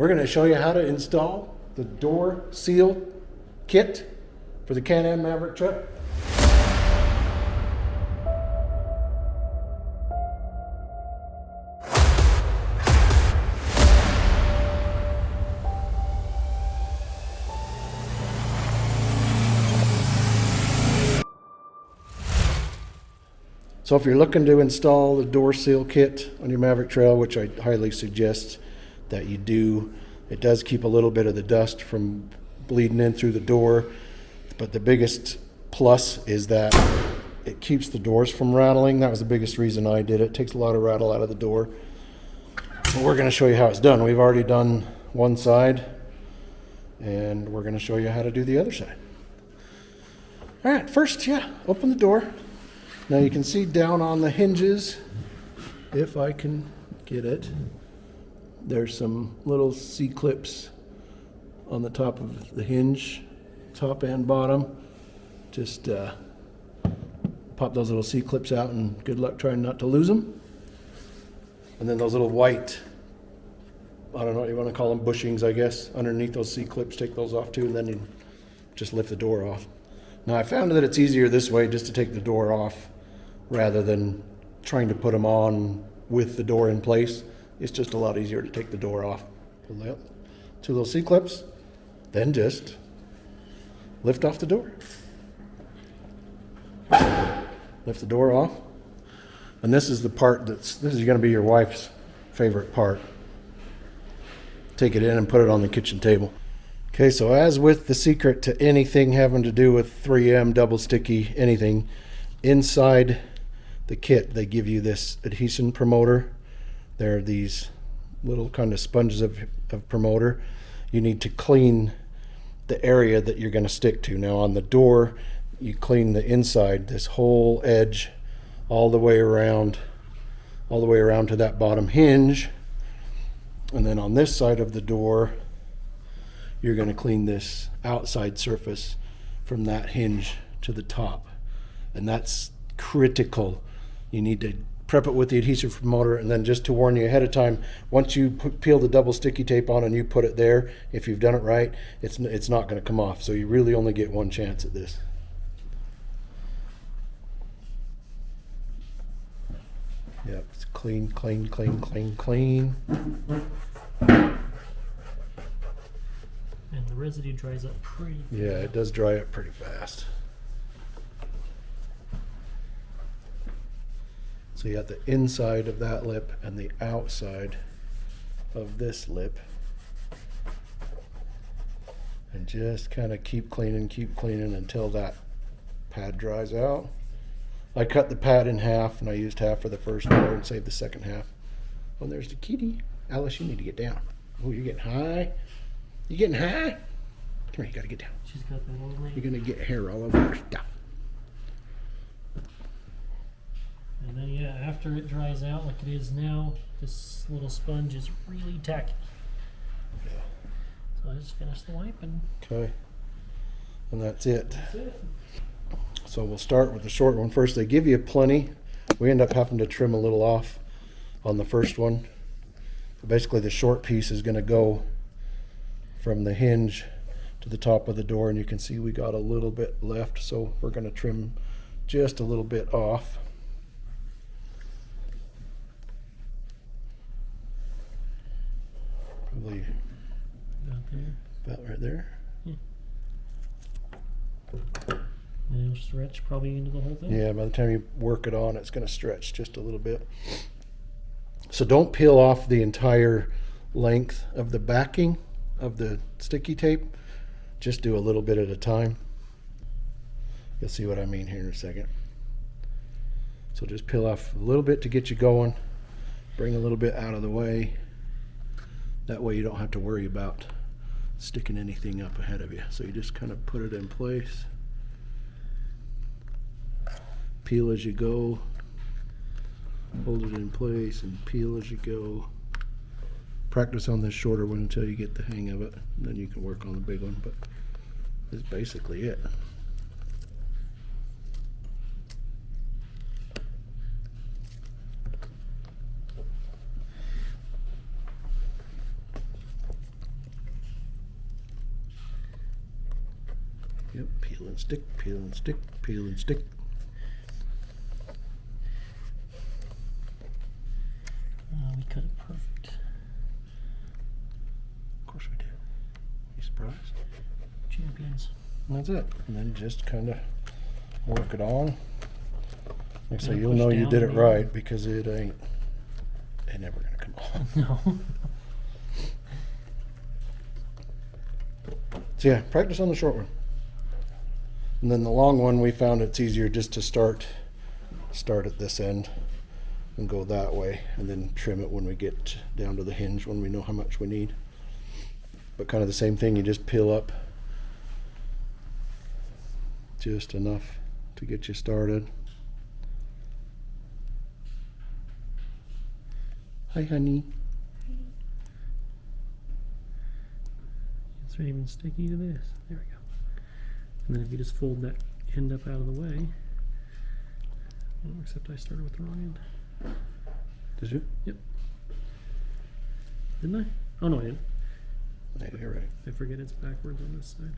We're going to show you how to install the door seal kit for the Can Am Maverick Trail. So if you're looking to install the door seal kit on your Maverick Trail, which I highly suggest that you do, it does keep a little bit of the dust from bleeding in through the door, but the biggest plus is that it keeps the doors from rattling. That was the biggest reason I did it. It takes a lot of rattle out of the door. But we're going to show you how it's done. We've already done one side, and we're going to show you how to do the other side. All right, first, open the door. Now you can see down on the hinges, if I can get it, there's some little C-clips on the top of the hinge, top and bottom. Just pop those little C-clips out and good luck trying not to lose them. And then those little white, I don't know what you want to call them, bushings, I guess, underneath those C-clips, take those off too, and then you just lift the door off. Now I found that it's easier this way, just to take the door off rather than trying to put them on with the door in place. It's just a lot easier to take the door off. Pull out 2 little C-clips, then just lift off the door. Lift the door off. And this is the part this is going to be your wife's favorite part. Take it in and put it on the kitchen table. Okay, so as with the secret to anything having to do with 3M, double sticky, anything, inside the kit they give you this adhesion promoter. There are these little kind of sponges of promoter. You need to clean the area that you're going to stick to. Now on the door, you clean the inside, this whole edge, all the way around to that bottom hinge. And then on this side of the door, you're going to clean this outside surface from that hinge to the top. And that's critical. You need to prep it with the adhesive promoter, and then just to warn you ahead of time, once you peel the double sticky tape on and you put it there, if you've done it right, it's not going to come off. So you really only get one chance at this. Yep, it's clean, clean, clean, clean, clean. And the residue dries up pretty fast. Yeah, it does dry up pretty fast. So you got the inside of that lip and the outside of this lip. And just kind of keep cleaning until that pad dries out. I cut the pad in half, and I used half for the first door and saved the second half. Oh, there's the kitty. Alice, you need to get down. Oh, you're getting high. You getting high? Come here, you gotta get down. She's got that all night. You're gonna get hair all over her stuff. And then after it dries out like it is now, this little sponge is really tacky. Yeah. So I just finished the wiping. Okay. And that's it. That's it. So we'll start with the short one first. They give you plenty. We end up having to trim a little off on the first one. So basically the short piece is gonna go from the hinge to the top of the door, and you can see we got a little bit left, so we're gonna trim just a little bit off. Probably about right there. And it'll stretch probably into the whole thing. Yeah, by the time you work it on, it's going to stretch just a little bit. So don't peel off the entire length of the backing of the sticky tape. Just do a little bit at a time. You'll see what I mean here in a second. So just peel off a little bit to get you going. Bring a little bit out of the way. That way you don't have to worry about sticking anything up ahead of you. So you just kind of put it in place. Peel as you go. Hold it in place and peel as you go. Practice on this shorter one until you get the hang of it. And then you can work on the big one, but that's basically it. Yep, peel and stick, peel and stick, peel and stick. We cut it perfect. Of course we do. You surprised? Champions. And that's it. And then just kind of work it on. Like I say, Yeah, you'll push know you down did it maybe. right because it ain't never gonna come off. No. So yeah, practice on the short one. And then the long one, we found it's easier just to start at this end and go that way, and then trim it when we get down to the hinge when we know how much we need. But kind of the same thing, you just peel up just enough to get you started. Hi, honey. It's not even sticky to this. There we go. And then if you just fold that end up out of the way. Oh, except I started with the wrong end. Did you? Yep. Didn't I? Oh no, I didn't. Yeah, you're right. I forget it's backwards on this side.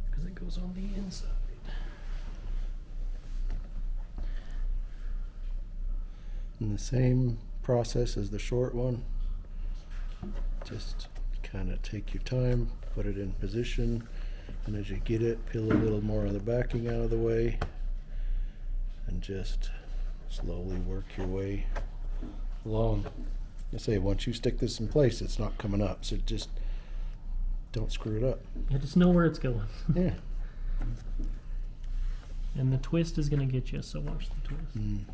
Because it goes on the inside. And the same process as the short one. Just kind of take your time, put it in position, and as you get it, peel a little more of the backing out of the way, and just slowly work your way along. I say, once you stick this in place, it's not coming up, so just don't screw it up. You just know where it's going. Yeah. And the twist is going to get you, so watch the twist. Mm.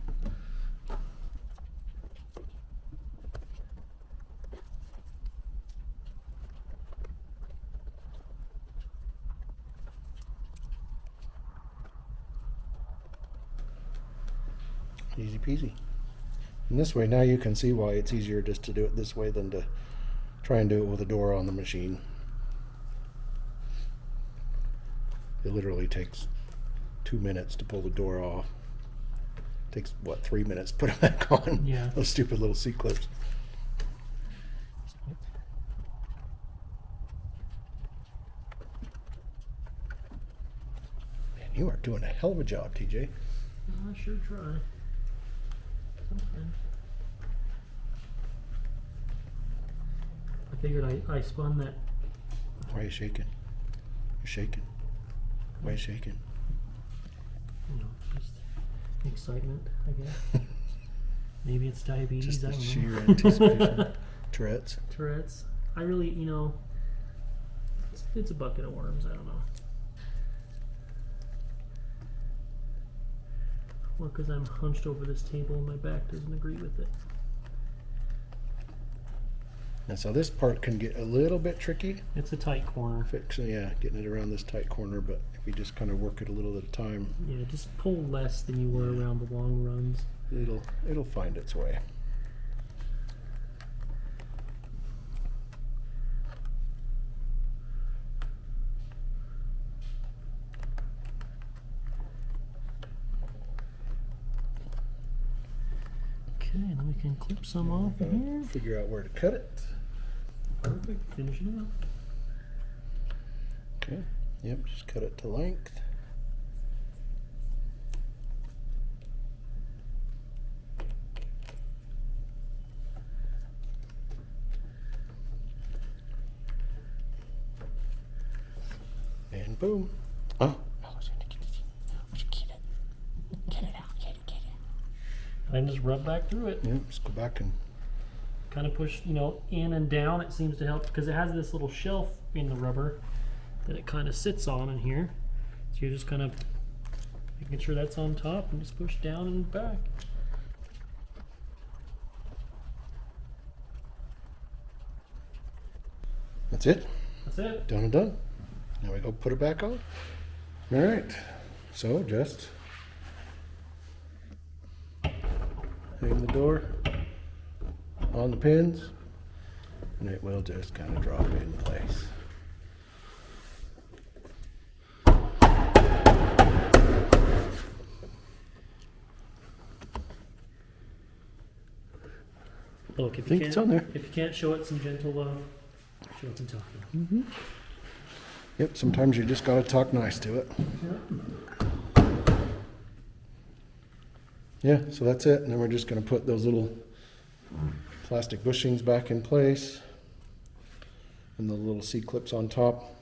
Easy peasy. And this way, now you can see why it's easier just to do it this way than to try and do it with a door on the machine. It literally takes 2 minutes to pull the door off. Takes, what, 3 minutes to put it back on? Yeah. Those stupid little C-clips. Man, you are doing a hell of a job, TJ. I sure try. Sometimes. I figured I spun that. Why are you shaking? You're shaking. Why are you shaking? You know, just excitement, I guess. Maybe it's diabetes. Just I the don't sheer know. anticipation. Tourette's. Tourette's. I really, you know, it's a bucket of worms. I don't know. Or because I'm hunched over this table and my back doesn't agree with it. And so this part can get a little bit tricky. It's a tight corner. Fixing, yeah, getting it around this tight corner, but if you just kind of work it a little at a time, Yeah, just pull less than you were around the long runs. it'll find its way. Okay, then we can clip some off of here. Figure out where to cut it. Perfect. Finish it up. Okay. Yep, just cut it to length. And boom. Oh. And just rub back through it. Yep, just go back and Kind of push, you know, in and down. It seems to help because it has this little shelf in the rubber that it kind of sits on in here. So you're just kind of making sure that's on top and just push down and back. that's it. That's it. Done and done. Now we go put it back on. All right. So just hang the door on the pins, and it will just kind of drop in place. Look, if I think you it's can't, on there. if you can't show it some gentle love, show it some tough love. Yep, sometimes you just gotta talk nice to it. Yeah, so that's it. And then we're just gonna put those little plastic bushings back in place and the little C-clips on top.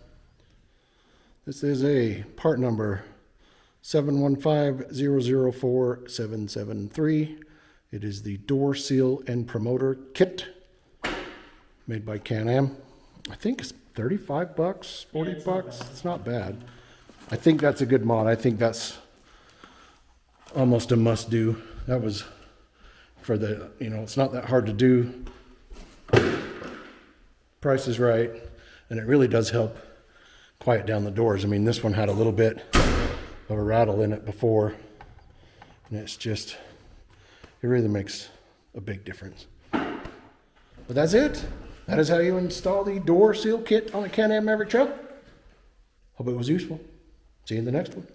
This is a part number 715004773. It is the door seal and promoter kit made by Can Am. I think it's 35 bucks, 40 bucks. It's not bad. I think that's a good mod. I think that's almost a must do. That was for the, it's not that hard to do. Price is right. And it really does help quiet down the doors. I mean, this one had a little bit of a rattle in it before. And it's just, it really makes a big difference. But that's it. That is how you install the door seal kit on a Can Am Maverick Trail. Hope it was useful. See you in the next one.